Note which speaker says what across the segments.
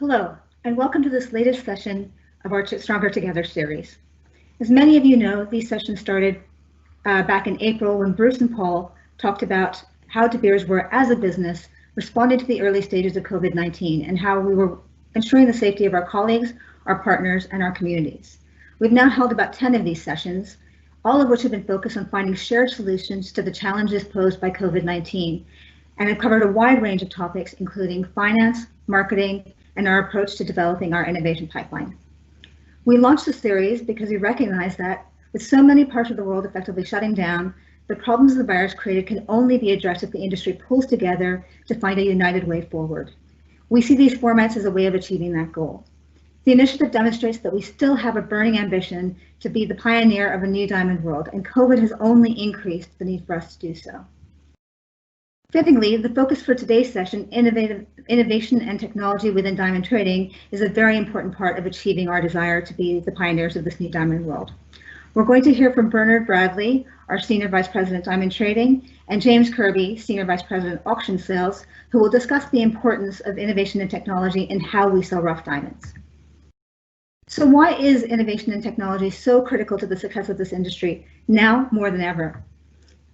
Speaker 1: Hello, and welcome to this latest session of our Stronger Together series. As many of you know, these sessions started back in April when Bruce and Paul talked about how De Beers were, as a business, responding to the early stages of COVID-19 and how we were ensuring the safety of our colleagues, our partners, and our communities. We've now held about 10 of these sessions, all of which have been focused on finding shared solutions to the challenges posed by COVID-19, and have covered a wide range of topics, including finance, marketing, and our approach to developing our innovation pipeline. We launched the series because we recognize that with so many parts of the world effectively shutting down, the problems the virus created can only be addressed if the industry pulls together to find a united way forward. We see these formats as a way of achieving that goal. The initiative demonstrates that we still have a burning ambition to be the pioneer of a new diamond world, and COVID has only increased the need for us to do so. Fittingly, the focus for today's session, innovation and technology within diamond trading, is a very important part of achieving our desire to be the pioneers of this new diamond world. We're going to hear from Bernard Bradley, our Senior Vice President Diamond Trading, and James Kirby, Senior Vice President Auction Sales, who will discuss the importance of innovation and technology in how we sell rough diamonds. So why is innovation and technology so critical to the success of this industry now more than ever?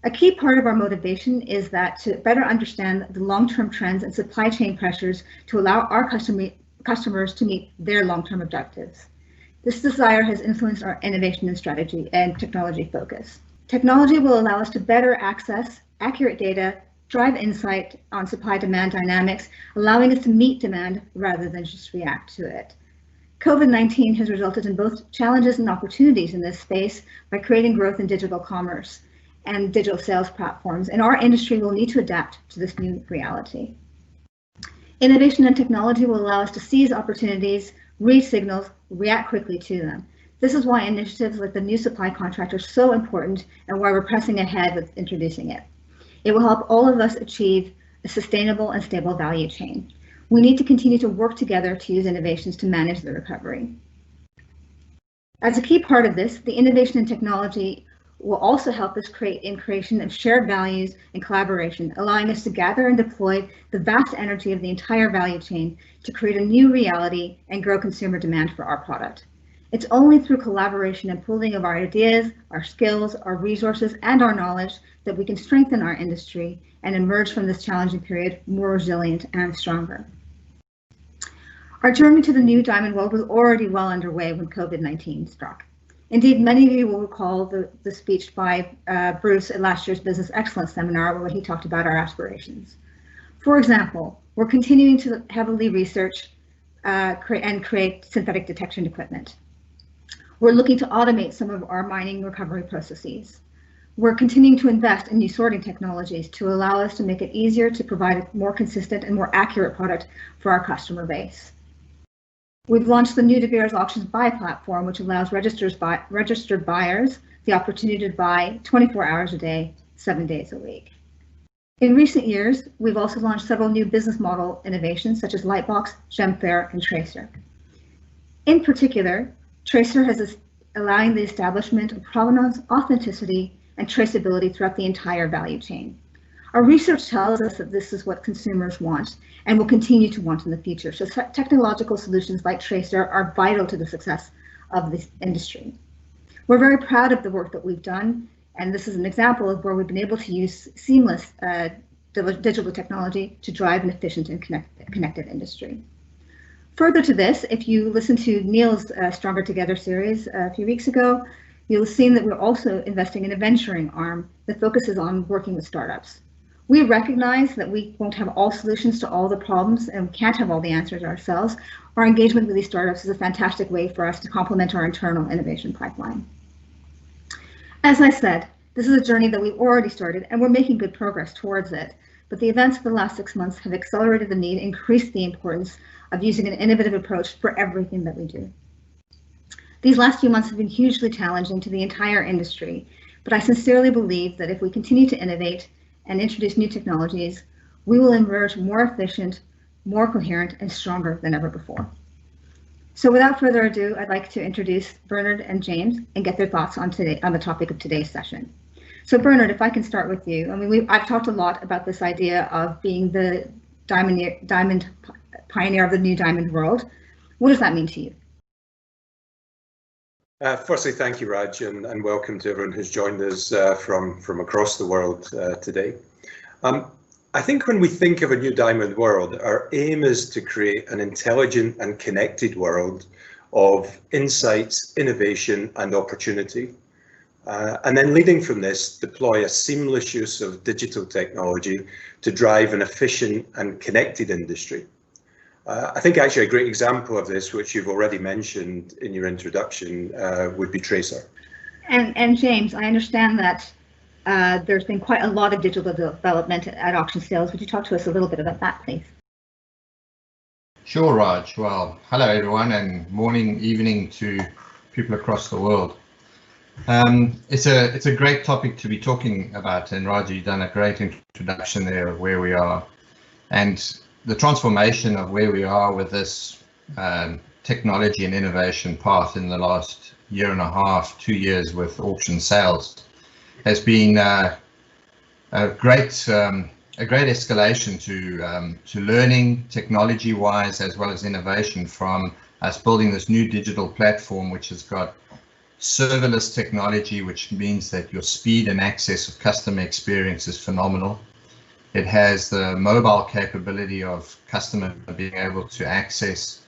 Speaker 1: A key part of our motivation is that to better understand the long-term trends and supply chain pressures to allow our customers to meet their long-term objectives. This desire has influenced our innovation and strategy and technology focus. Technology will allow us to better access accurate data, drive insight on supply-demand dynamics, allowing us to meet demand rather than just react to it. COVID-19 has resulted in both challenges and opportunities in this space by creating growth in digital commerce and digital sales platforms, and our industry will need to adapt to this new reality. Innovation and technology will allow us to seize opportunities, read signals, react quickly to them. This is why initiatives like the new supply contract are so important and why we're pressing ahead with introducing it. It will help all of us achieve a sustainable and stable value chain. We need to continue to work together to use innovations to manage the recovery. As a key part of this, the innovation and technology will also help us create creation of shared values and collaboration, allowing us to gather and deploy the vast energy of the entire value chain to create a new reality and grow consumer demand for our product. It's only through collaboration and pooling of our ideas, our skills, our resources, and our knowledge that we can strengthen our industry and emerge from this challenging period more resilient and stronger. Our journey to the new diamond world was already well underway when COVID-19 struck. Indeed, many of you will recall the speech by Bruce at last year's Business Excellence Seminar where he talked about our aspirations. For example, we're continuing to heavily research and create synthetic detection equipment. We're looking to automate some of our mining recovery processes. We're continuing to invest in new sorting technologies to allow us to make it easier to provide a more consistent and more accurate product for our customer base. We've launched the new De Beers Auctions Buy platform, which allows registered buyers the opportunity to buy 24 hours a day, 7 days a week. In recent years, we've also launched several new business model innovations such as Lightbox, GemFair, and Tracer. In particular, Tracer is allowing the establishment of provenance, authenticity, and traceability throughout the entire value chain. Our research tells us that this is what consumers want and will continue to want in the future. So technological solutions like Tracer are vital to the success of this industry. We're very proud of the work that we've done, and this is an example of where we've been able to use seamless digital technology to drive an efficient and connected industry. Further to this, if you listen to Neil's Stronger Together series a few weeks ago, you'll have seen that we're also investing in a venturing arm that focuses on working with startups. We recognize that we won't have all solutions to all the problems and we can't have all the answers ourselves. Our engagement with these startups is a fantastic way for us to complement our internal innovation pipeline. As I said, this is a journey that we've already started and we're making good progress towards it, but the events of the last 6 months have accelerated the need, increased the importance of using an innovative approach for everything that we do. These last few months have been hugely challenging to the entire industry, but I sincerely believe that if we continue to innovate and introduce new technologies, we will emerge more efficient, more coherent, and stronger than ever before. So without further ado, I'd like to introduce Bernard and James and get their thoughts on the topic of today's session. So Bernard, if I can start with you. I mean, I've talked a lot about this idea of being the diamond pioneer of the new diamond world. What does that mean to you?
Speaker 2: Firstly, thank you, Raj, and welcome to everyone who's joined us from across the world today. I think when we think of a new diamond world, our aim is to create an intelligent and connected world of insights, innovation, and opportunity. And then leading from this, deploy a seamless use of digital technology to drive an efficient and connected industry. I think actually a great example of this, which you've already mentioned in your introduction, would be Tracer.
Speaker 1: And James, I understand that there's been quite a lot of digital development at auction sales. Would you talk to us a little bit about that, please?
Speaker 3: Sure, Raj. Well, hello everyone, and morning, evening to people across the world. It's a great topic to be talking about, and Raj, you've done a great introduction there of where we are, and the transformation of where we are with this technology and innovation path in the last year and a half, 2 years with auction sales has been a great escalation to learning technology-wise as well as innovation from us building this new digital platform, which has got serverless technology, which means that your speed and access of customer experience is phenomenal. It has the mobile capability of customer being able to access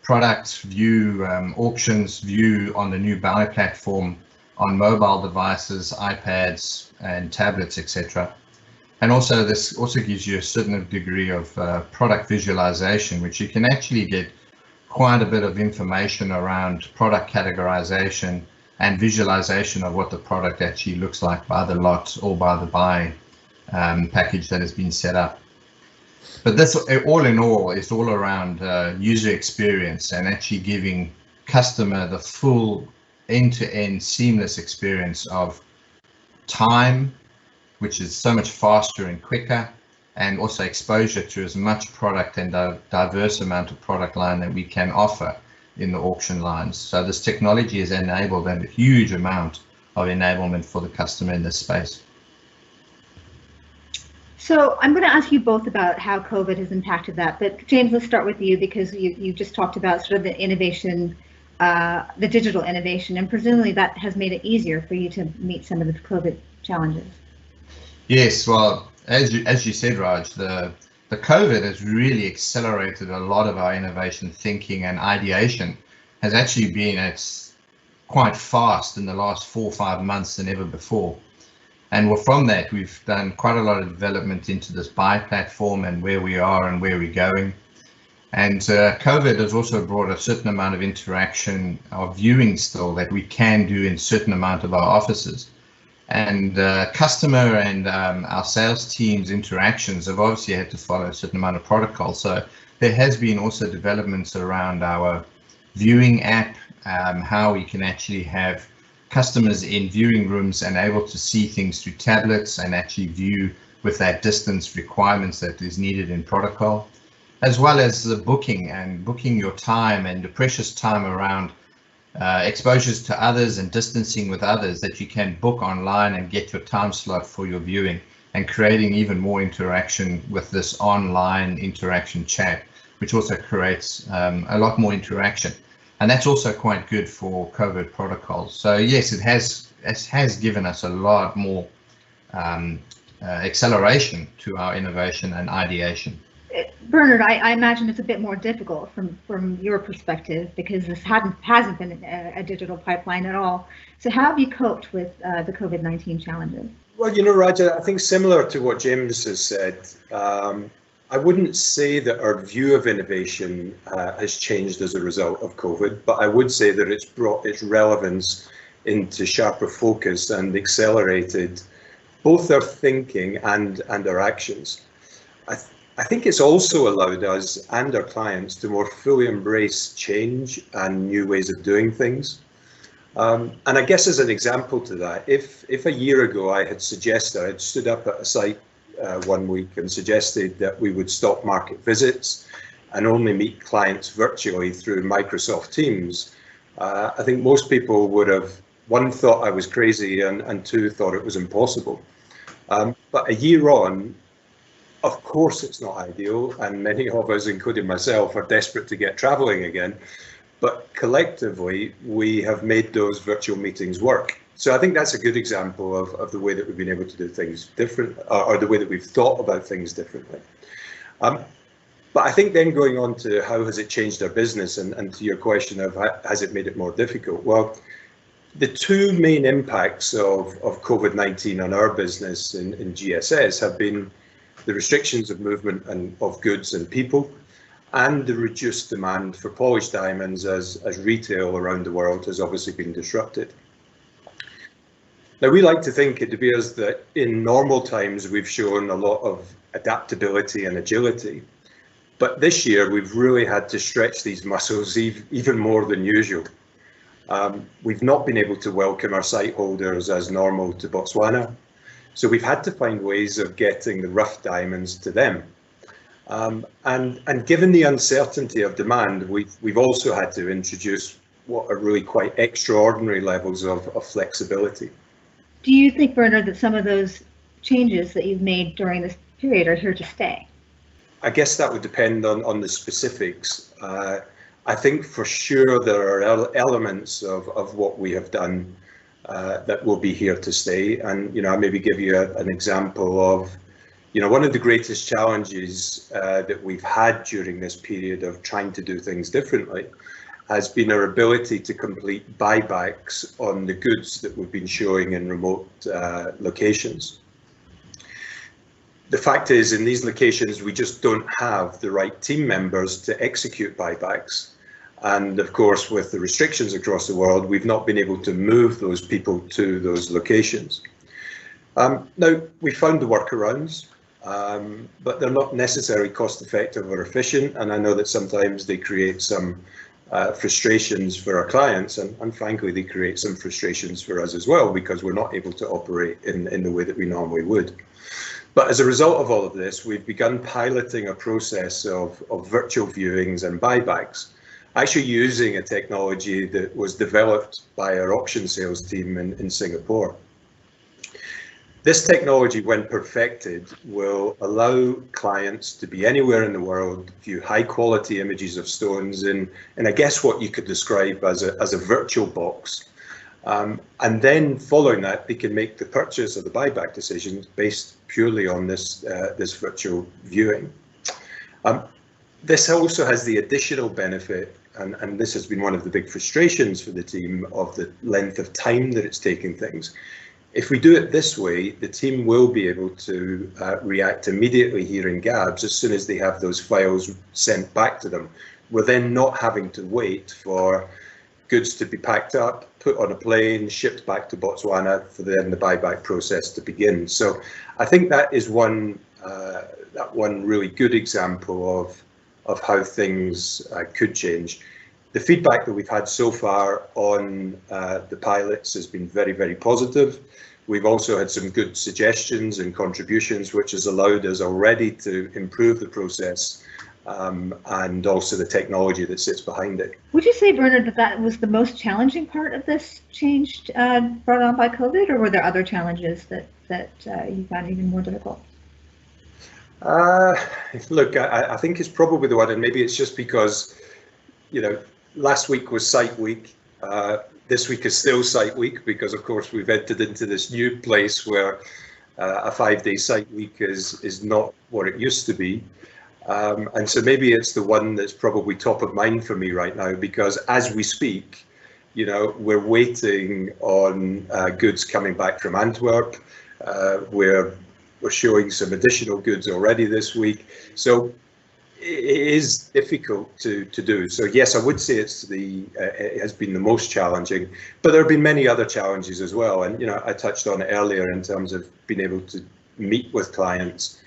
Speaker 3: products, view auctions, view on the new buy platform on mobile devices, iPads and tablets, etc. And also this also gives you a certain degree of product visualization, which you can actually get quite a bit of information around product categorization and visualization of what the product actually looks like by the lot or by the buy package that has been set up. But this, all in all, is all around user experience and actually giving customer the full end-to-end seamless experience of time, which is so much faster and quicker, and also exposure to as much product and a diverse amount of product line that we can offer in the auction lines. So this technology has enabled a huge amount of enablement for the customer in this space.
Speaker 1: So I'm going to ask you both about how COVID has impacted that, but James, let's start with you because you just talked about sort of the innovation, the digital innovation, and presumably that has made it easier for you to meet some of the COVID challenges.
Speaker 3: Yes, well, as you said, Raj, the COVID has really accelerated a lot of our innovation thinking, and ideation has actually been quite fast in the last 4 or 5 months than ever before. And from that, we've done quite a lot of development into this buy platform and where we are and where we're going. And COVID has also brought a certain amount of interaction, of viewing still, that we can do in certain amount of our offices. And customer and our sales teams interactions have obviously had to follow a certain amount of protocol. So there has been also developments around our viewing app, how we can actually have customers in viewing rooms and able to see things through tablets and actually view with that distance requirements that is needed in protocol, as well as the booking your time and the precious time around exposures to others and distancing with others, that you can book online and get your time slot for your viewing, and creating even more interaction with this online interaction chat, which also creates a lot more interaction. And that's also quite good for COVID protocols. So yes, it has given us a lot more acceleration to our innovation and ideation.
Speaker 1: Bernard, I imagine it's a bit more difficult from your perspective because this hasn't been a digital pipeline at all. So how have you coped with the COVID-19 challenges?
Speaker 2: Well, you know, Raja, I think similar to what James has said, I wouldn't say that our view of innovation has changed as a result of COVID, but I would say that it's brought its relevance into sharper focus and accelerated both our thinking and our actions. I think it's also allowed us and our clients to more fully embrace change and new ways of doing things. And I guess as an example to that, if a year ago I had stood up at a site one week and suggested that we would stop market visits and only meet clients virtually through Microsoft Teams, I think most people would have, one, thought I was crazy, and two, thought it was impossible. But a year on, Of course, it's not ideal, and many of us, including myself, are desperate to get traveling again. But collectively, we have made those virtual meetings work. So I think that's a good example of the way that we've been able to do things different, or the way that we've thought about things differently. But I think then going on to how has it changed our business, and to your question of has it made it more difficult? Well, the two main impacts of COVID-19 on our business in GSS have been the restrictions of movement and of goods and people, and the reduced demand for polished diamonds as retail around the world has obviously been disrupted. Now, we like to think at De Beers that in normal times we've shown a lot of adaptability and agility, but this year we've really had to stretch these muscles even more than usual. We've not been able to welcome our site holders as normal to Botswana, so we've had to find ways of getting the rough diamonds to them. And given the uncertainty of demand, we've also had to introduce what are really quite extraordinary levels of flexibility.
Speaker 1: Do you think, Bernard, that some of those changes that you've made during this period are here to stay?
Speaker 2: I guess that would depend on the specifics. I think for sure there are elements of what we have done that will be here to stay. And, I'll maybe give you an example of, one of the greatest challenges that we've had during this period of trying to do things differently has been our ability to complete buybacks on the goods that we've been showing in remote locations. The fact is, in these locations, we just don't have the right team members to execute buybacks. And of course, with the restrictions across the world, we've not been able to move those people to those locations. Now, we found the workarounds, but they're not necessarily cost effective or efficient. And I know that sometimes they create some frustrations for our clients, and frankly, they create some frustrations for us as well, because we're not able to operate in the way that we normally would. But as a result of all of this, we've begun piloting a process of virtual viewings and buybacks, actually using a technology that was developed by our auction sales team in Singapore. This technology, when perfected, will allow clients to be anywhere in the world, view high quality images of stones in I guess what you could describe as a virtual box. And then following that, they can make the purchase or the buyback decisions based purely on this virtual viewing. This also has the additional benefit, and this has been one of the big frustrations for the team, of the length of time that it's taking things. If we do it this way, the team will be able to react immediately here in Gabs as soon as they have those files sent back to them. We're then not having to wait for goods to be packed up, put on a plane, shipped back to Botswana for then the buyback process to begin. So I think that is one really good example of how things could change. The feedback that we've had so far on the pilots has been very, very positive. We've also had some good suggestions and contributions, which has allowed us already to improve the process and also the technology that sits behind it.
Speaker 1: Would you say, Bernard, that was the most challenging part of this change brought on by COVID, or were there other challenges that you found even more difficult?
Speaker 2: Look, I think it's probably the one, and maybe it's just because, last week was site week. This week is still site week because, of course, we've entered into this new place where a 5-day site week is not what it used to be. And so maybe it's the one that's probably top of mind for me right now, because as we speak, we're waiting on goods coming back from Antwerp. We're showing some additional goods already this week. So it is difficult to do. So yes, I would say it has been the most challenging, but there have been many other challenges as well. And I touched on it earlier in terms of being able to meet with clients.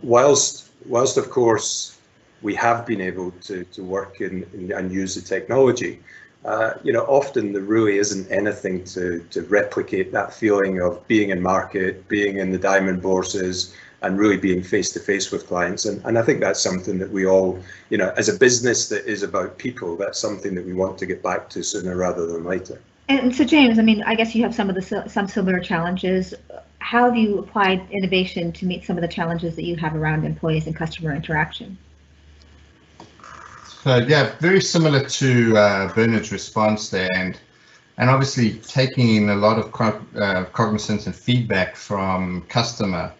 Speaker 2: Whilst of course we have been able to work and use the technology, often there really isn't anything to replicate that feeling of being in market, being in the diamond bourses, and really being face to face with clients. And I think that's something that we all, as a business that is about people, that's something that we want to get back to sooner rather than later.
Speaker 1: And so, James, I guess you have some similar challenges. how have you applied innovation to meet some of the challenges that you have around employees and customer interaction?
Speaker 3: So yeah, very similar to Bernard's response there, and obviously taking in a lot of cognizance and feedback from customer.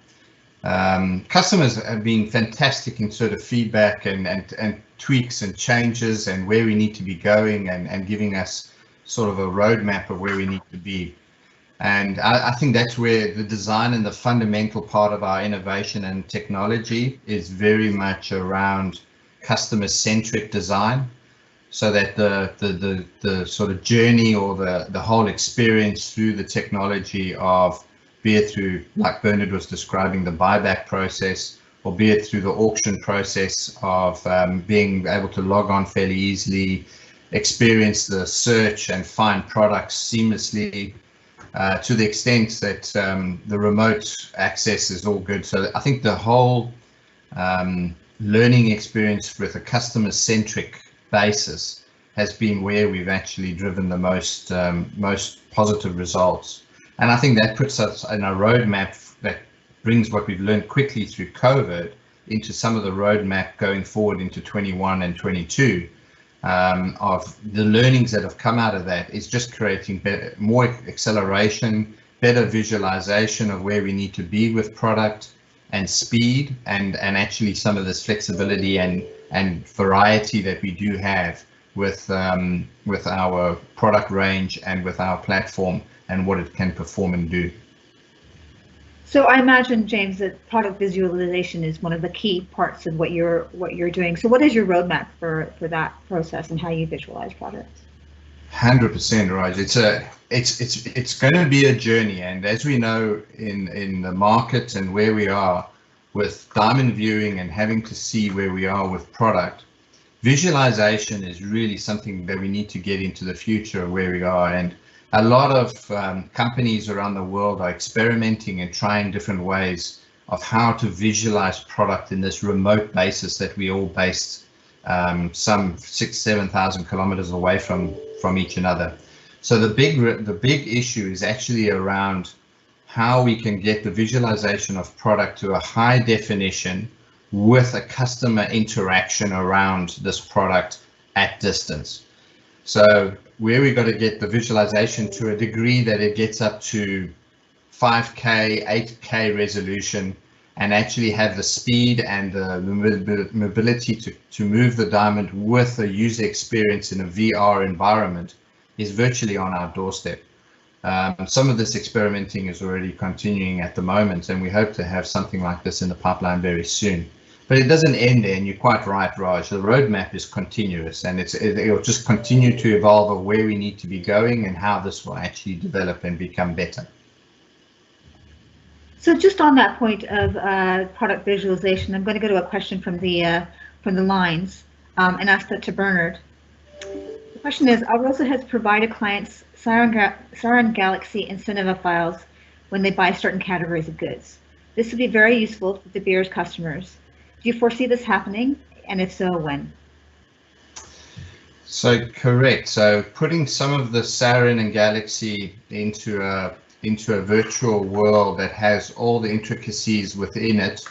Speaker 3: Customers have been fantastic in sort of feedback and tweaks and changes and where we need to be going and giving us sort of a roadmap of where we need to be. And I think that's where the design and the fundamental part of our innovation and technology is very much around customer-centric design, so that the sort of journey or the whole experience through the technology of, be it through, like Bernard was describing, the buyback process, or be it through the auction process of being able to log on fairly easily, experience the search and find products seamlessly, to the extent that the remote access is all good. So I think the whole learning experience with a customer-centric basis has been where we've actually driven the most positive results. And I think that puts us in a roadmap that brings what we've learned quickly through COVID into some of the roadmap going forward into 21 and 22 of the learnings that have come out of that is just creating more acceleration, better visualization of where we need to be with product and speed and actually some of this flexibility and variety that we do have with our product range and with our platform and what it can perform and do.
Speaker 1: So I imagine, James, that product visualization is one of the key parts of what you're doing. So what is your roadmap for that process and how you visualize products?
Speaker 3: 100%, Raj. It's going to be a journey, and as we know in the market and where we are with diamond viewing and having to see where we are with product, visualization is really something that we need to get into the future of where we are. And a lot of companies around the world are experimenting and trying different ways of how to visualize product in this remote basis that we all based some 6,000-7,000 kilometers away from each other. So the big issue is actually around how we can get the visualization of product to a high definition with a customer interaction around this product at distance. So where we got to get the visualization to a degree that it gets up to 5K, 8K resolution, and actually have the speed and the mobility to move the diamond with a user experience in a VR environment is virtually on our doorstep. Some of this experimenting is already continuing at the moment, and we hope to have something like this in the pipeline very soon. But it doesn't end there, and you're quite right, Raj. The roadmap is continuous, and it'll just continue to evolve of where we need to be going and how this will actually develop and become better.
Speaker 1: So just on that point of product visualization, I'm going to go to a question from the lines and ask that to Bernard. The question is, Alrosa has provided clients Saran Galaxy and Cinema files when they buy certain categories of goods. This would be very useful for De Beers customers. Do you foresee this happening, and if so, when?
Speaker 3: So correct. So putting some of the Saran and Galaxy into a virtual world that has all the intricacies within it,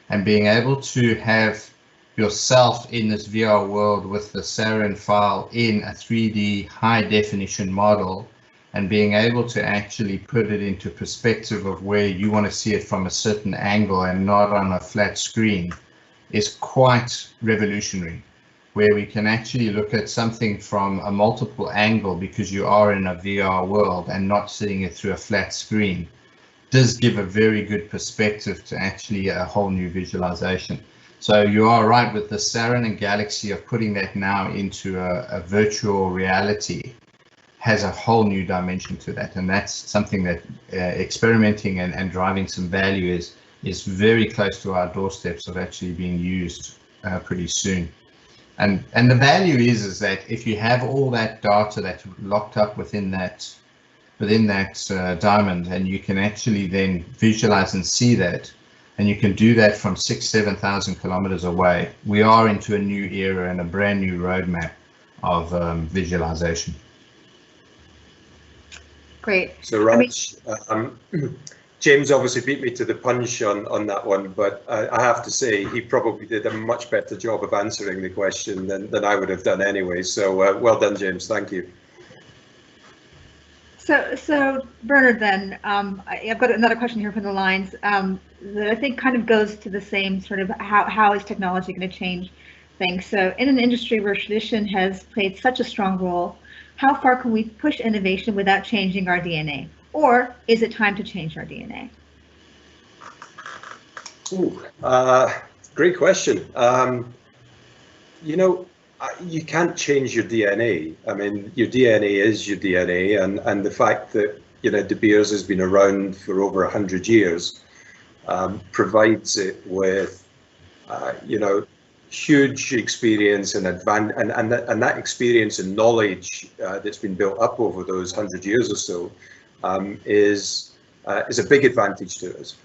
Speaker 3: and being able to have yourself in this VR world with the Saran file in a 3D high definition model, and being able to actually put it into perspective of where you want to see it from a certain angle and not on a flat screen is quite revolutionary, where we can actually look at something from a multiple angle because you are in a VR world and not seeing it through a flat screen does give a very good perspective to actually a whole new visualization. So you are right with the Saran and Galaxy of putting that now into a virtual reality has a whole new dimension to that, and that's something that experimenting and driving some value is very close to our doorsteps of actually being used pretty soon. And the value is that if you have all that data that's locked up within that diamond, and you can actually then visualize and see that, and you can do that from 6,000-7,000 kilometers away, we are into a new era and a brand new roadmap of visualization.
Speaker 1: Great.
Speaker 2: So Raj, James obviously beat me to the punch on that one, but I have to say he probably did a much better job of answering the question than I would have done anyway. So well done, James. Thank you.
Speaker 1: So Bernard, then I've got another question here from the lines that I think kind of goes to the same sort of how is technology going to change things. So in an industry where tradition has played such a strong role, how far can we push innovation without changing our DNA? Or is it time to change our DNA?
Speaker 2: Ooh, great question. You know, you can't change your DNA. I mean, your DNA is your DNA, and the fact that, you know, De Beers has been around for over 100 years provides it with, you know, huge experience and that experience and knowledge that's been built up over those 100 years or so is a big advantage to us.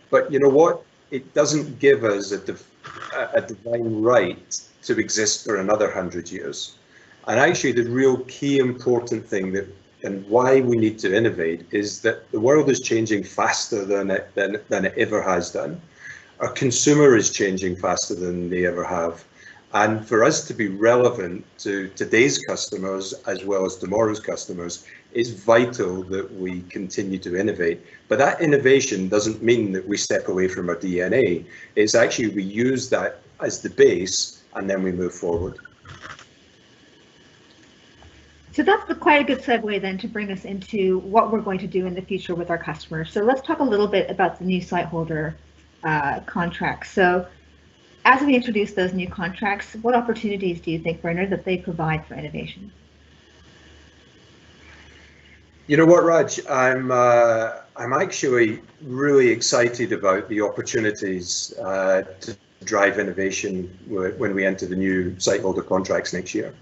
Speaker 2: But you know what? It doesn't give us a divine right to exist for another 100 years. And actually, the real key important thing that and why we need to innovate is that the world is changing faster than it ever has done. Our consumer is changing faster than they ever have. And for us to be relevant to today's customers as well as tomorrow's customers, it's vital that we continue to innovate. But that innovation doesn't mean that we step away from our DNA. It's actually we use that as the base and then we move forward.
Speaker 1: So that's quite a good segue then to bring us into what we're going to do in the future with our customers. So let's talk a little bit about the new site holder contracts. So as we introduce those new contracts, what opportunities do you think, Bernard, that they provide for innovation?
Speaker 2: You know what, Raj, I'm actually really excited about the opportunities to drive innovation when we enter the new site holder contracts next year.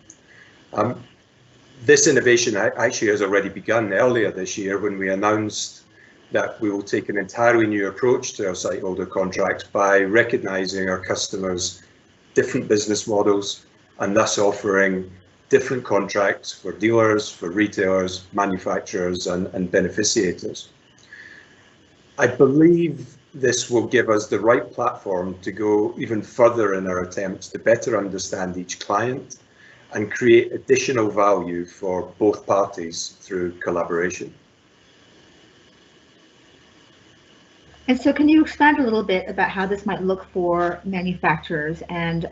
Speaker 2: This innovation actually has already begun earlier this year when we announced that we will take an entirely new approach to our site holder contracts by recognizing our customers' different business models and thus offering different contracts for dealers, for retailers, manufacturers, and beneficiators. I believe this will give us the right platform to go even further in our attempts to better understand each client and create additional value for both parties through collaboration.
Speaker 1: And so can you expand a little bit about how this might look for manufacturers and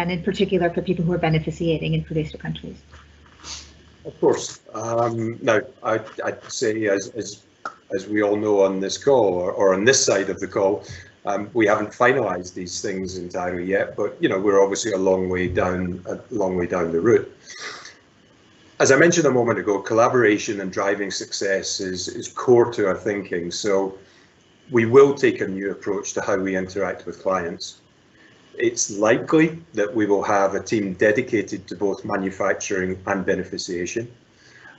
Speaker 1: in particular for people who are beneficiating in producer countries?
Speaker 2: Of course. Now, I'd say as we all know on this call or on this side of the call, we haven't finalized these things entirely yet, but you know, we're obviously a long way down the route. As I mentioned a moment ago, collaboration and driving success is core to our thinking. So we will take a new approach to how we interact with clients. It's likely that we will have a team dedicated to both manufacturing and beneficiation.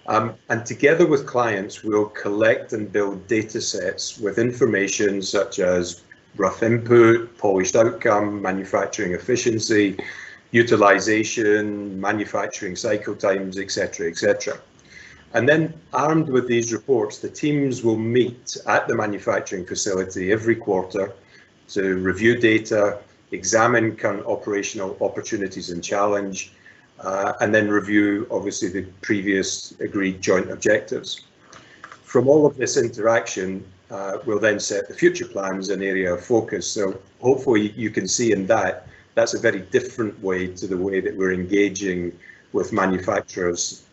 Speaker 2: And together with clients, we'll collect and build data sets with information such as rough input, polished outcome, manufacturing efficiency, utilization, manufacturing cycle times, etc., etc. And then armed with these reports, the teams will meet at the manufacturing facility every quarter to review data, examine current operational opportunities and challenge, and then review, obviously, the previous agreed joint objectives. From all of this interaction, we'll then set the future plans and area of focus. So hopefully you can see in that, that's a very different way to the way that we're engaging with manufacturers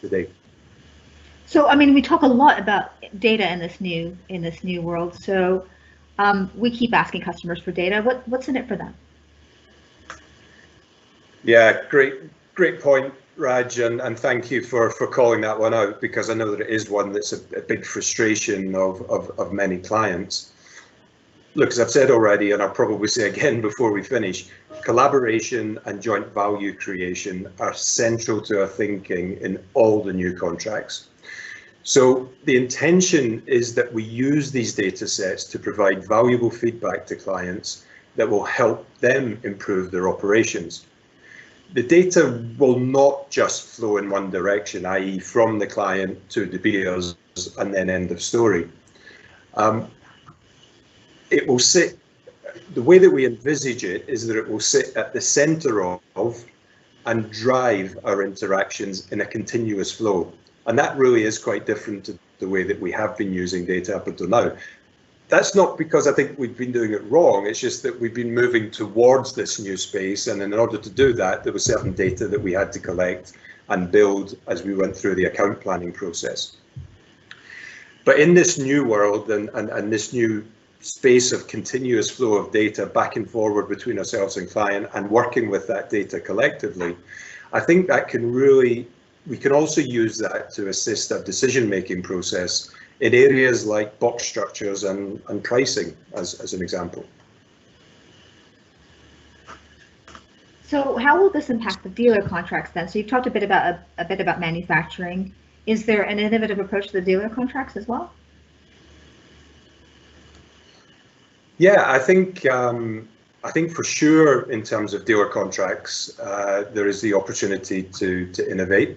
Speaker 2: today.
Speaker 1: So, I mean, we talk a lot about data in this new world. So we keep asking customers for data. What's in it for them?
Speaker 2: Yeah, great point, Raj, and thank you for calling that one out, because I know that it is one that's a big frustration of many clients. Look, as I've said already, and I'll probably say again before we finish, collaboration and joint value creation are central to our thinking in all the new contracts. So the intention is that we use these data sets to provide valuable feedback to clients that will help them improve their operations. The data will not just flow in one direction, i.e. from the client to De Beers and then end of story. It will sit, the way that we envisage it is that it will sit at the center of and drive our interactions in a continuous flow. And that really is quite different to the way that we have been using data up until now. That's not because I think we've been doing it wrong, it's just that we've been moving towards this new space, and in order to do that, there was certain data that we had to collect and build as we went through the account planning process. But in this new world and this new space of continuous flow of data back and forward between ourselves and client and working with that data collectively, I think that can really, we can also use that to assist our decision-making process in areas like box structures and pricing, as an example.
Speaker 1: So how will this impact the dealer contracts then? So you've talked a bit about manufacturing. Is there an innovative approach to the dealer contracts as well?
Speaker 2: Yeah, I think for sure in terms of dealer contracts, there is the opportunity to innovate,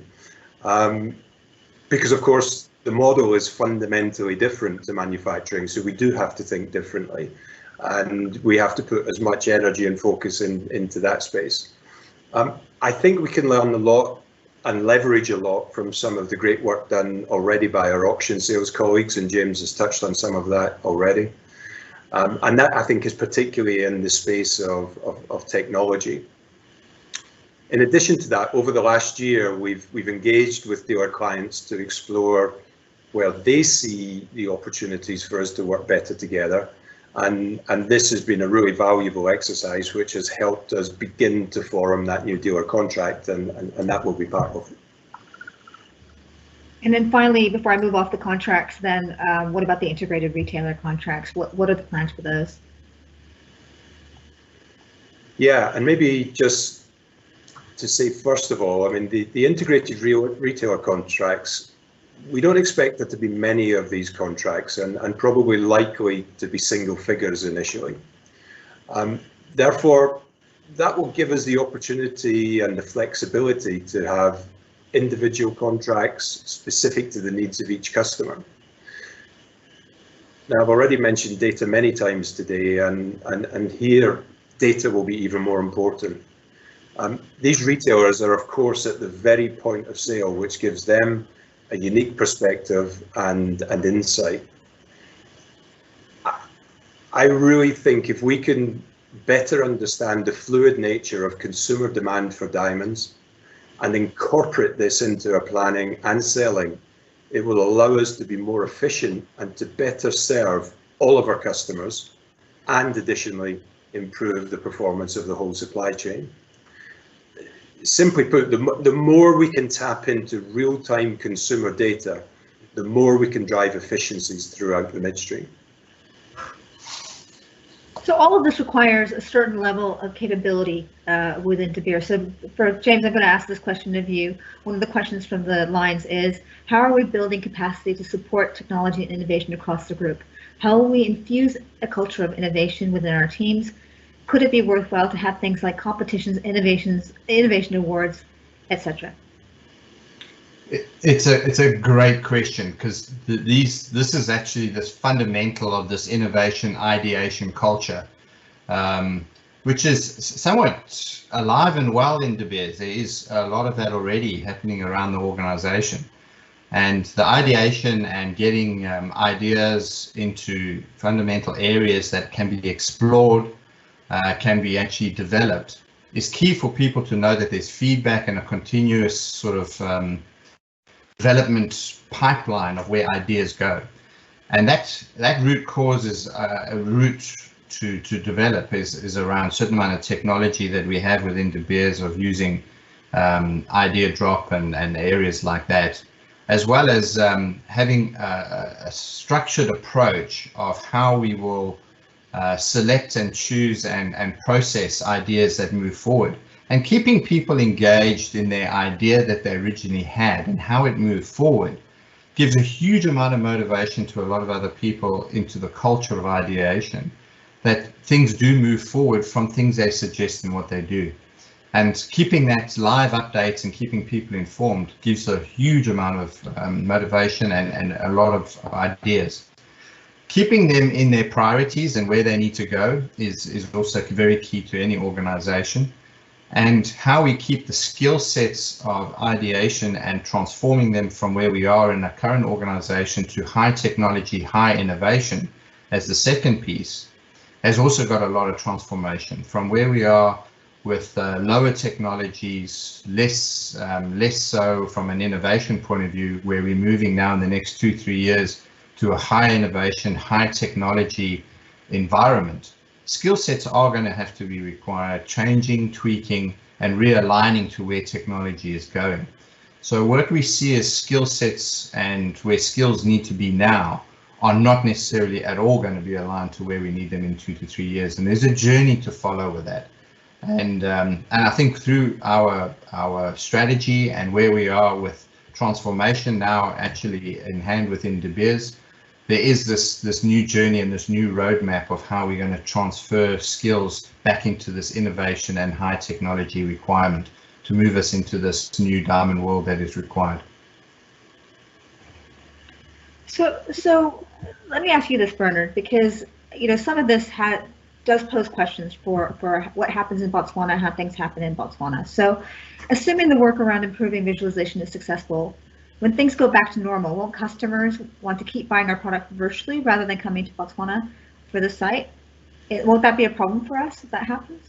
Speaker 2: because of course the model is fundamentally different to manufacturing, so we do have to think differently, and we have to put as much energy and focus into that space. I think we can learn a lot and leverage a lot from some of the great work done already by our auction sales colleagues, and James has touched on some of that already. And that I think is particularly in the space of technology. In addition to that, over the last year, we've engaged with dealer clients to explore where they see the opportunities for us to work better together. And this has been a really valuable exercise, which has helped us begin to form that new dealer contract, and that will be part of it.
Speaker 1: And then finally, before I move off the contracts, then what about the integrated retailer contracts? What are the plans for those?
Speaker 2: Yeah, and maybe just to say, first of all, I mean, the integrated retailer contracts, we don't expect there to be many of these contracts, and probably likely to be single figures initially. Therefore, that will give us the opportunity and the flexibility to have individual contracts specific to the needs of each customer. Now, I've already mentioned data many times today, and here data will be even more important. These retailers are, of course, at the very point of sale, which gives them a unique perspective and insight. I really think if we can better understand the fluid nature of consumer demand for diamonds and incorporate this into our planning and selling, it will allow us to be more efficient and to better serve all of our customers, and additionally improve the performance of the whole supply chain. Simply put, the more we can tap into real-time consumer data, the more we can drive efficiencies throughout the midstream.
Speaker 1: So all of this requires a certain level of capability within De Beers. So for James, I'm going to ask this question of you. One of the questions from the lines is, how are we building capacity to support technology and innovation across the group? How will we infuse a culture of innovation within our teams? Could it be worthwhile to have things like competitions, innovation awards, etc.?
Speaker 3: It's a great question, because this is actually this fundamental of this innovation ideation culture, which is somewhat alive and well in De Beers. There is a lot of that already happening around the organization, and the ideation and getting ideas into fundamental areas that can be explored, can be actually developed, is key for people to know that there's feedback and a continuous sort of development pipeline of where ideas go. And that root cause is a route to develop is around a certain amount of technology that we have within De Beers of using idea drop and areas like that, as well as having a structured approach of how we will select and choose and process ideas that move forward, and keeping people engaged in their idea that they originally had and how it moved forward gives a huge amount of motivation to a lot of other people into the culture of ideation, that things do move forward from things they suggest and what they do. And keeping that live updates and keeping people informed gives a huge amount of motivation and a lot of ideas. Keeping them in their priorities and where they need to go is also very key to any organization. And how we keep the skill sets of ideation and transforming them from where we are in a current organization to high technology, high innovation as the second piece has also got a lot of transformation from where we are with lower technologies, less so from an innovation point of view, where we're moving now in the next 2-3 years to a high innovation, high technology environment. Skill sets are going to have to be required, changing, tweaking, and realigning to where technology is going. So what we see as skill sets and where skills need to be now are not necessarily at all going to be aligned to where we need them in 2 to 3 years. And there's a journey to follow with that. And I think through our strategy and where we are with transformation now actually in hand within De Beers, there is this new journey and this new roadmap of how we're going to transfer skills back into this innovation and high technology requirement to move us into this new diamond world that is required.
Speaker 1: So let me ask you this, Bernard, because some of this does pose questions for what happens in Botswana, how things happen in Botswana. So assuming the work around improving visualization is successful, when things go back to normal, won't customers want to keep buying our product virtually rather than coming to Botswana for the site? Won't that be a problem for us if that happens?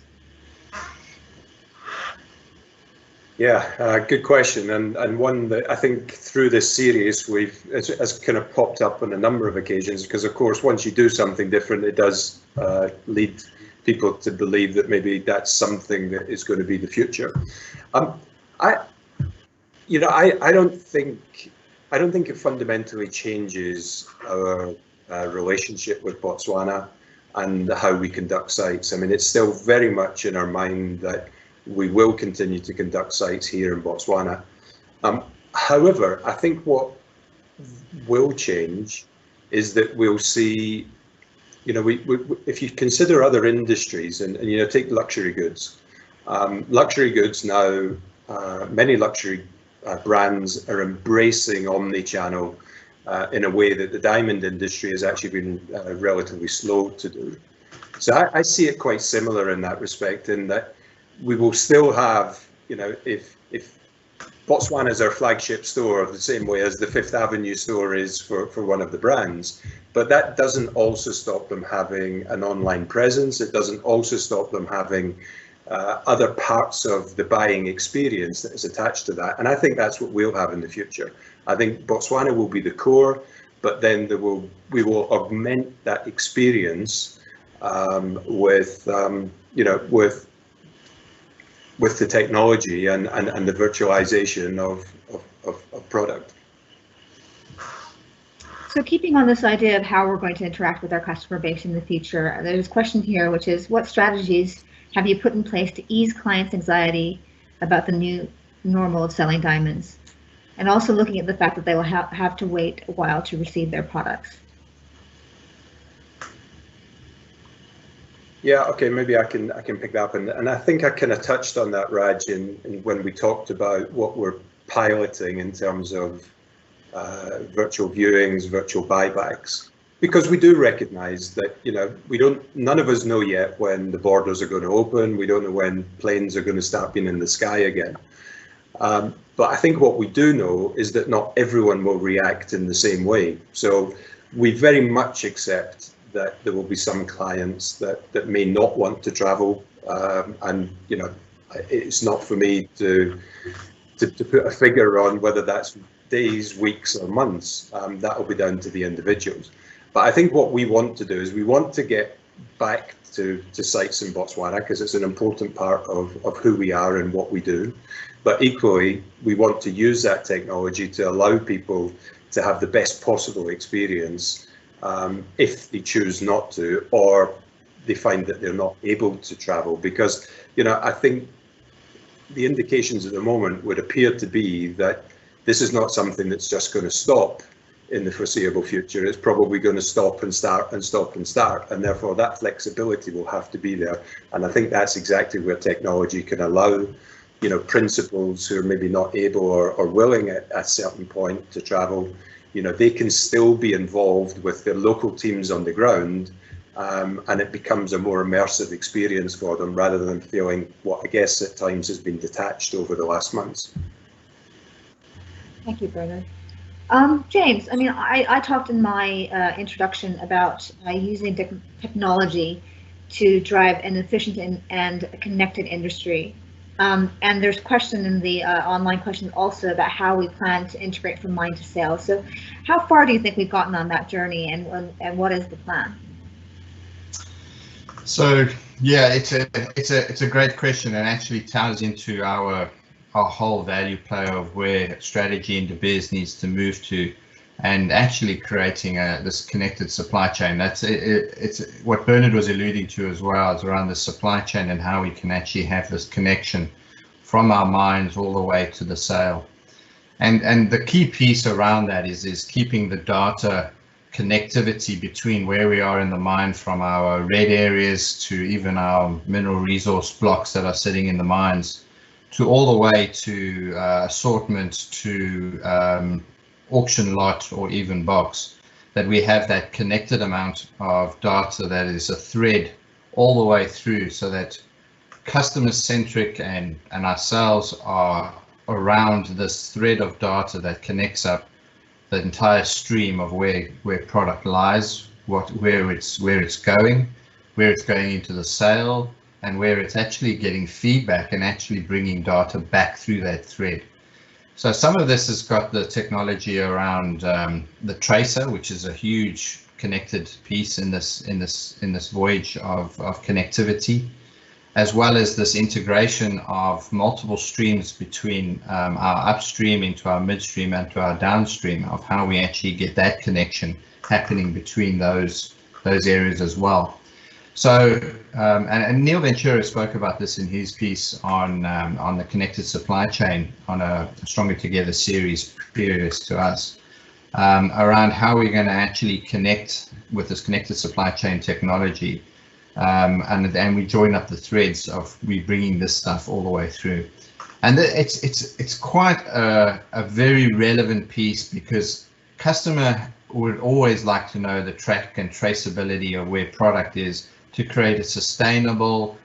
Speaker 2: Yeah, good question, and one that I think through this series has kind of popped up on a number of occasions, because of course once you do something different, it does lead people to believe that maybe that's something that is going to be the future. I don't think it fundamentally changes our relationship with Botswana and how we conduct sites. I mean, it's still very much in our mind that we will continue to conduct sites here in Botswana. However, I think what will change is that we'll see, if you consider other industries and take luxury goods. Luxury goods now, many luxury brands are embracing omni-channel in a way that the diamond industry has actually been relatively slow to do. So I see it quite similar in that respect, in that we will still have, if Botswana is our flagship store the same way as the Fifth Avenue store is for one of the brands, but that doesn't also stop them having an online presence. It doesn't also stop them having other parts of the buying experience that is attached to that. And I think that's what we'll have in the future. I think Botswana will be the core, but then we will augment that experience with the technology and the virtualization of product.
Speaker 1: So keeping on this idea of how we're going to interact with our customer base in the future, there's a question here, which is, what strategies have you put in place to ease clients' anxiety about the new normal of selling diamonds? And also looking at the fact that they will have to wait a while to receive their products.
Speaker 2: Yeah, okay, maybe I can pick that up, and I think I kind of touched on that, Raj, in when we talked about what we're piloting in terms of virtual viewings, virtual buybacks, because we do recognise that none of us know yet when the borders are going to open. We don't know when planes are going to start being in the sky again. But I think what we do know is that not everyone will react in the same way. So we very much accept that there will be some clients that may not want to travel, and it's not for me to put a figure on whether that's days, weeks, or months. That will be down to the individuals. But I think what we want to do is we want to get back to sites in Botswana, because it's an important part of who we are and what we do. But equally, we want to use that technology to allow people to have the best possible experience if they choose not to, or they find that they're not able to travel. Because I think the indications at the moment would appear to be that this is not something that's just going to stop in the foreseeable future. It's probably going to stop and start and stop and start, and therefore that flexibility will have to be there. And I think that's exactly where technology can allow principals who are maybe not able or willing at a certain point to travel, they can still be involved with their local teams on the ground, and it becomes a more immersive experience for them rather than feeling what I guess at times has been detached over the last months.
Speaker 1: Thank you, Bernard. James, I talked in my introduction about using technology to drive an efficient and connected industry. And there's question in the online question also about how we plan to integrate from mind to sales. So how far do you think we've gotten on that journey, and what is the plan?
Speaker 3: So yeah, it's a great question, and actually ties into our whole value play of where strategy in De Beers needs to move to, and actually creating this connected supply chain. It's what Bernard was alluding to as well, is around the supply chain and how we can actually have this connection from our minds all the way to the sale. And the key piece around that is keeping the data connectivity between where we are in the mine, from our red areas to even our mineral resource blocks that are sitting in the mines, to all the way to assortment, to auction lot or even box, that we have that connected amount of data that is a thread all the way through, so that customer centric and ourselves are around this thread of data that connects up the entire stream of where product lies, where it's going, where it's going into the sale, and where it's actually getting feedback and actually bringing data back through that thread. So some of this has got the technology around the tracer, which is a huge connected piece in this voyage of connectivity, as well as this integration of multiple streams between our upstream into our midstream and to our downstream, of how we actually get that connection happening between those areas as well. So, and Neil Ventura spoke about this in his piece on the connected supply chain on a Stronger Together series previous to us, around how we're going to actually connect with this connected supply chain technology. And we join up the threads of we bringing this stuff all the way through, and it's quite a very relevant piece, because customer would always like to know the track and traceability of where product is, to create a sustainable,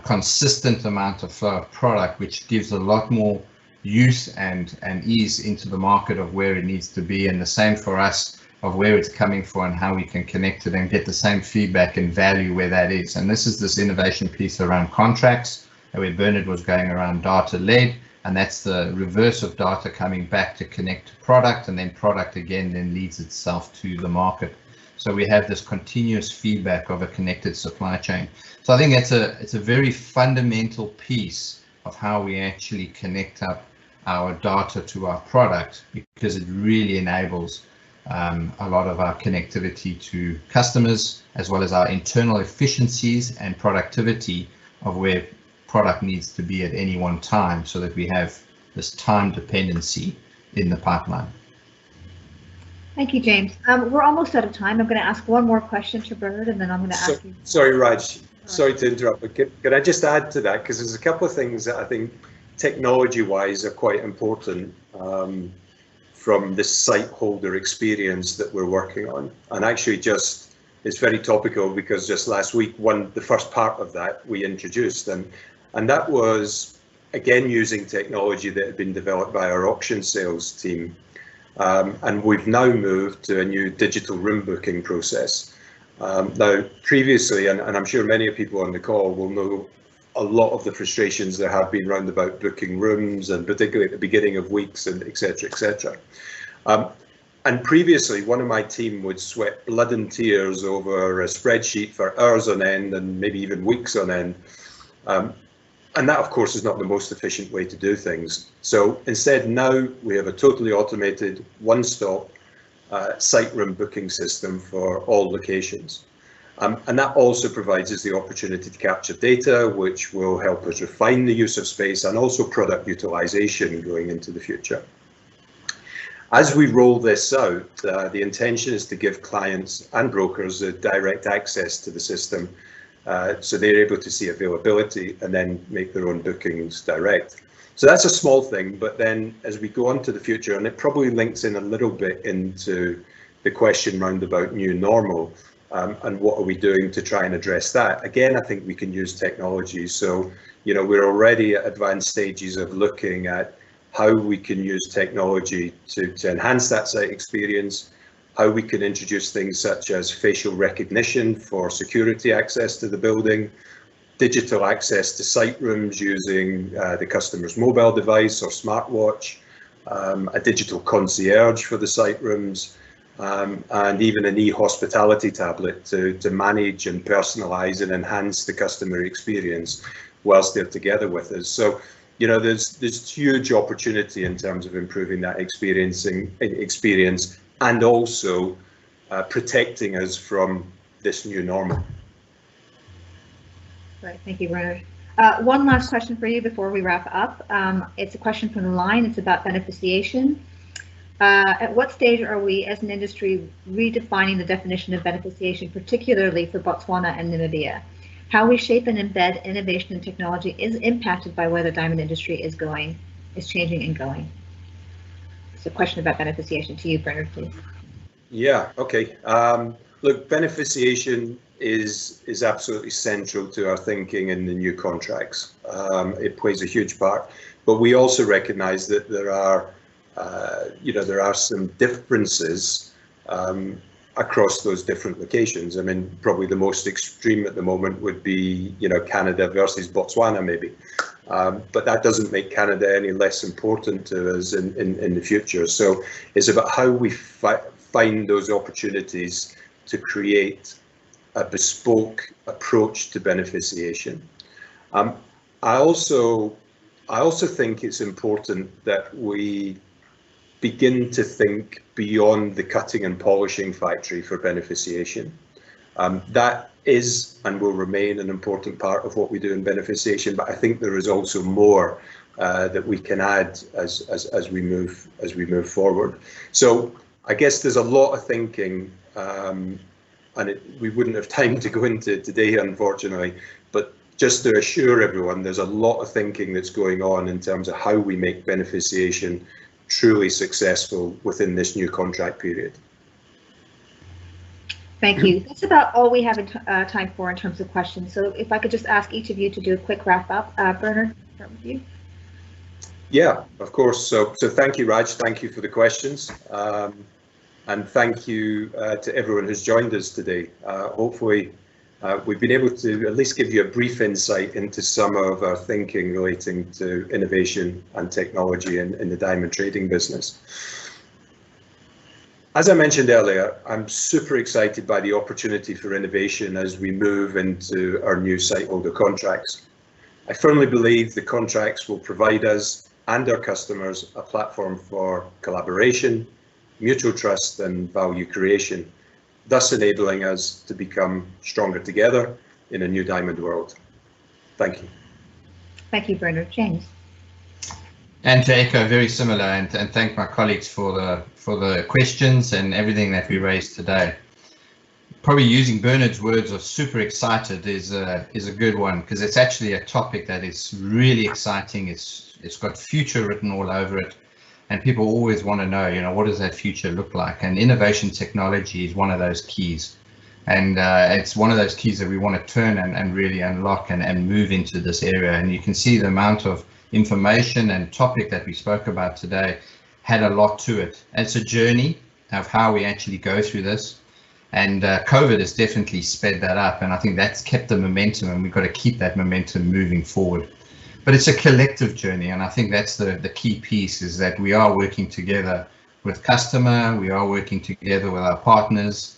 Speaker 3: consistent amount of flow of product, which gives a lot more use and ease into the market of where it needs to be, and the same for us, of where it's coming from and how we can connect it and get the same feedback and value where that is. And this is this innovation piece around contracts, where Bernard was going around data led, and that's the reverse of data coming back to connect to product, and then product again then leads itself to the market. So we have this continuous feedback of a connected supply chain. So I think it's a very fundamental piece of how we actually connect up our data to our product, because it really enables a lot of our connectivity to customers, as well as our internal efficiencies and productivity of where product needs to be at any one time, so that we have this time dependency in the pipeline.
Speaker 1: Thank you, James. We're almost out of time. I'm going to ask one more question to Bernard, and then I'm going to ask you.
Speaker 2: Sorry, Raj. Sorry to interrupt, but can I just add to that? Because there's a couple of things that I think technology-wise are quite important from the site holder experience that we're working on. And actually it's very topical, because just last week, the first part of that we introduced, and that was, again, using technology that had been developed by our auction sales team. And we've now moved to a new digital room booking process. Now, previously, and I'm sure many of people on the call will know a lot of the frustrations there have been round about booking rooms, and particularly at the beginning of weeks, and et cetera, et cetera. And previously, one of my team would sweat blood and tears over a spreadsheet for hours on end, and maybe even weeks on end. And that, of course, is not the most efficient way to do things. So instead, now we have a totally automated, one-stop site room booking system for all locations. And that also provides us the opportunity to capture data, which will help us refine the use of space and also product utilization going into the future. As we roll this out, the intention is to give clients and brokers direct access to the system, so they're able to see availability and then make their own bookings direct. So that's a small thing, but then as we go on to the future, and it probably links in a little bit into the question round about new normal, and what are we doing to try and address that? Again, I think we can use technology. So, you know, we're already at advanced stages of looking at how we can use technology to enhance that site experience, how we can introduce things such as facial recognition for security access to the building, digital access to site rooms using the customer's mobile device or smartwatch, a digital concierge for the site rooms, and even an e-hospitality tablet to manage and personalize and enhance the customer experience whilst they're together with us. So, you know, there's huge opportunity in terms of improving that experience and also protecting us from this new normal.
Speaker 1: Right, thank you, Bernard. One last question for you before we wrap up. It's a question from the line. It's about beneficiation. At what stage are we as an industry redefining the definition of beneficiation, particularly for Botswana and Namibia? How we shape and embed innovation and technology is impacted by where the diamond industry is changing and going. It's a question about beneficiation to you, Bernard, please.
Speaker 2: Yeah, okay. Look, beneficiation is absolutely central to our thinking in the new contracts. It plays a huge part, but we also recognise that there are some differences across those different locations. I mean, probably the most extreme at the moment would be, you know, Canada versus Botswana, maybe. But that doesn't make Canada any less important to us in the future. So it's about how we find those opportunities to create a bespoke approach to beneficiation. I also think it's important that we begin to think beyond the cutting and polishing factory for beneficiation. That is and will remain an important part of what we do in beneficiation, but I think there is also more that we can add as we move forward. So I guess there's a lot of thinking, and we wouldn't have time to go into it today, unfortunately, but just to assure everyone, there's a lot of thinking that's going on in terms of how we make beneficiation truly successful within this new contract period.
Speaker 1: Thank you. That's about all we have time for in terms of questions. So if I could just ask each of you to do a quick wrap up. Bernard, start with you.
Speaker 2: Yeah, of course. So thank you, Raj. Thank you for the questions. And thank you to everyone who's joined us today. Hopefully, we've been able to at least give you a brief insight into some of our thinking relating to innovation and technology in the diamond trading business. As I mentioned earlier, I'm super excited by the opportunity for innovation as we move into our new site holder contracts. I firmly believe the contracts will provide us and our customers a platform for collaboration, mutual trust and value creation, thus enabling us to become stronger together in a new diamond world. Thank you.
Speaker 1: Thank you, Bernard. James.
Speaker 3: And to echo, very similar, and thank my colleagues for the questions and everything that we raised today. Probably using Bernard's words of super excited is a good one, because it's actually a topic that is really exciting. It's got future written all over it. And people always want to know, you know, what does that future look like? And innovation technology is one of those keys. And it's one of those keys that we want to turn and really unlock and move into this area. And you can see the amount of information and topic that we spoke about today had a lot to it. It's a journey of how we actually go through this. And COVID has definitely sped that up. And I think that's kept the momentum, and we've got to keep that momentum moving forward. But it's a collective journey, and I think that's the key piece, is that we are working together with customer, we are working together with our partners.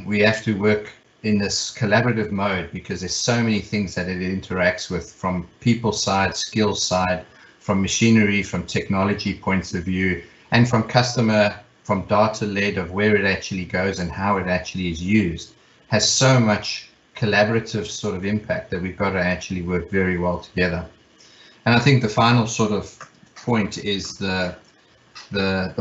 Speaker 3: We have to work in this collaborative mode because there's so many things that it interacts with, from people side, skills side, from machinery, from technology points of view, and from customer, from data led of where it actually goes and how it actually is used, has so much collaborative sort of impact that we've got to actually work very well together. And I think the final sort of point is the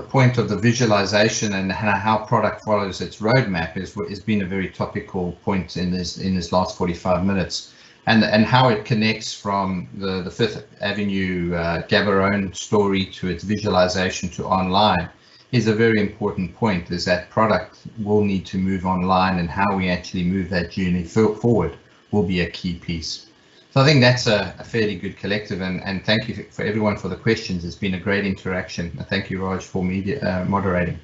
Speaker 3: point of the visualization and how product follows its roadmap has been a very topical point in this last 45 minutes. and how it connects from the Fifth Avenue Gaborone story to its visualization to online is a very important point, is that product will need to move online, and how we actually move that journey forward will be a key piece. So I think that's a fairly good collective, and thank you for everyone for the questions. It's been a great interaction. Thank you, Raj, for moderating.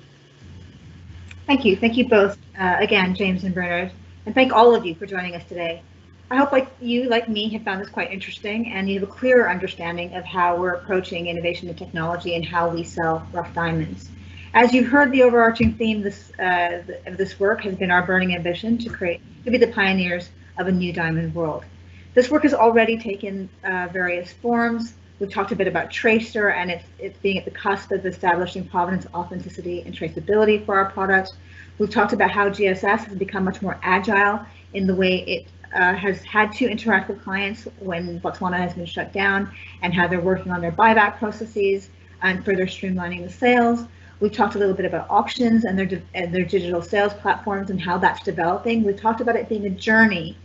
Speaker 1: Thank you both, again, James and Bernard, and thank all of you for joining us today. I hope like me, have found this quite interesting, and you have a clearer understanding of how we're approaching innovation and technology and how we sell rough diamonds. As you've heard, the overarching theme of this work has been our burning ambition to be the pioneers of a new diamond world. This work has already taken various forms. We've talked a bit about Tracer and it's being at the cusp of establishing provenance, authenticity, and traceability for our product. We've talked about how GSS has become much more agile in the way it has had to interact with clients when Botswana has been shut down, and how they're working on their buyback processes and further streamlining the sales. We've talked a little bit about auctions and their digital sales platforms and how that's developing. We've talked about it being a journey,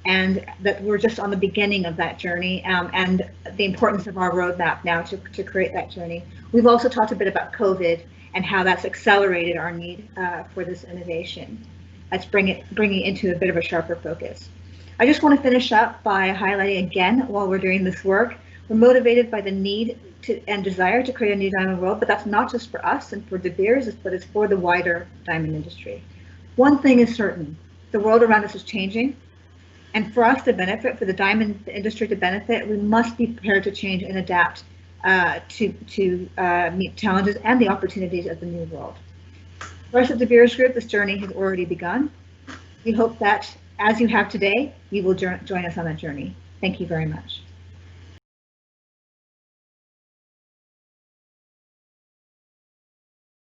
Speaker 1: and that we're just on the beginning of that journey, and the importance of our roadmap now to create that journey. We've also talked a bit about COVID and how that's accelerated our need for this innovation. That's bringing it into a bit of a sharper focus. I just want to finish up by highlighting again, while we're doing this work, we're motivated by the need and desire to create a new diamond world, but that's not just for us and for De Beers, but it's for the wider diamond industry. One thing is certain, the world around us is changing, and for us to benefit, for the diamond industry to benefit, we must be prepared to change and adapt to meet challenges and the opportunities of the new world. For us at De Beers Group, this journey has already begun. We hope that, as you have today, you will join us on that journey. Thank you very much.